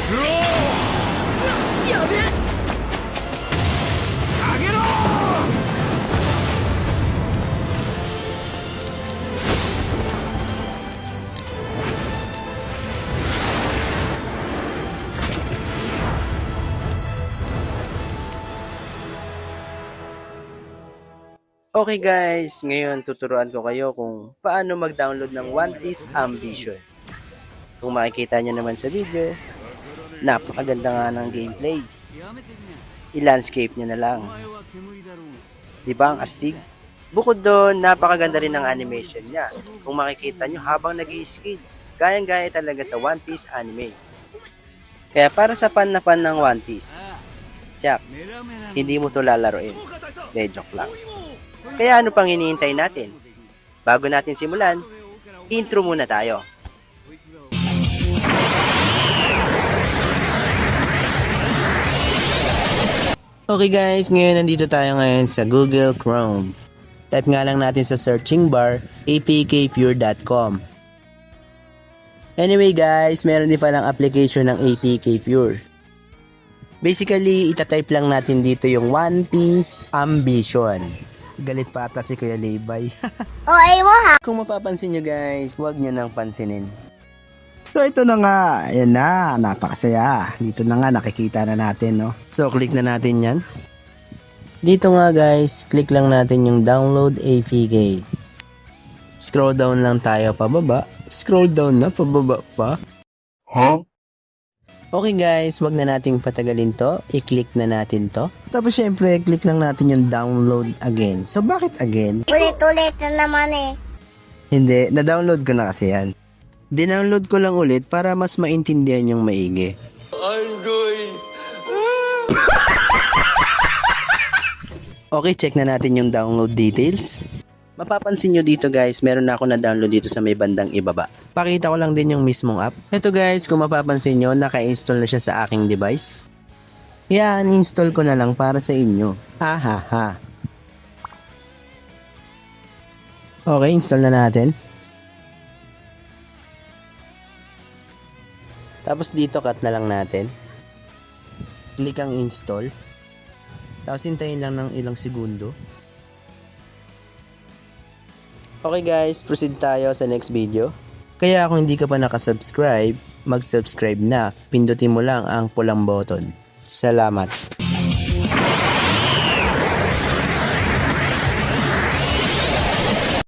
やべえ。上げろ。 Okay guys, ngayon tuturuan ko kayo kung paano mag-download ng One Piece Ambition. Kung makikita nyo naman sa video, napakaganda nga ng gameplay. I-landscape nyo na lang. Di ba ang astig? Bukod doon, napakaganda rin ng animation niya. Kung makikita nyo habang nag-i-skill, gayang-gaya talaga sa One Piece anime. Kaya para sa fan na fan ng One Piece, tsak, hindi mo to lalaroin. Joke lang. Kaya ano pang hinihintay natin? Bago natin simulan, intro muna tayo. Okay guys, ngayon nandito tayo ngayon sa Google Chrome. Type nga lang natin sa searching bar, apkpure.com. Anyway guys, meron din palang application ng APK Pure. Basically, itatype lang natin dito yung One Piece Ambition. Galit pa ata si Kuya Leybay. Oy mo ha. Kung mapapansin nyo guys, huwag nyo nang pansinin. So ito na nga, ayan na, napakasaya. Dito na nga, nakikita na natin, no? So, click na natin yan. Dito nga guys, click lang natin yung download APK. Scroll down lang tayo pababa. Scroll down na, pababa pa. Huh? Okay guys, wag na nating patagalin to. I-click na natin to. Tapos syempre, click lang natin yung download again. So bakit again? Ulit-ulit na naman eh. Hindi, na-download ko na kasi yan. Dinownload ko lang ulit para mas maintindihan yung maigi. Okay, check na natin yung download details. Mapapansin nyo dito guys, meron na ako na-download dito sa may bandang ibaba. Pakita ko lang din yung mismong app. Ito guys, kung mapapansin nyo, naka-install na siya sa aking device. Yan, install ko na lang para sa inyo. Ha ha ha. Okay, install na natin. Tapos dito cut na lang natin. Click ang install. Tapos hintayin lang ng ilang segundo. Okay guys, proceed tayo sa next video. Kaya kung hindi ka pa nakasubscribe, mag-subscribe na. Pindutin mo lang ang pulang button. Salamat.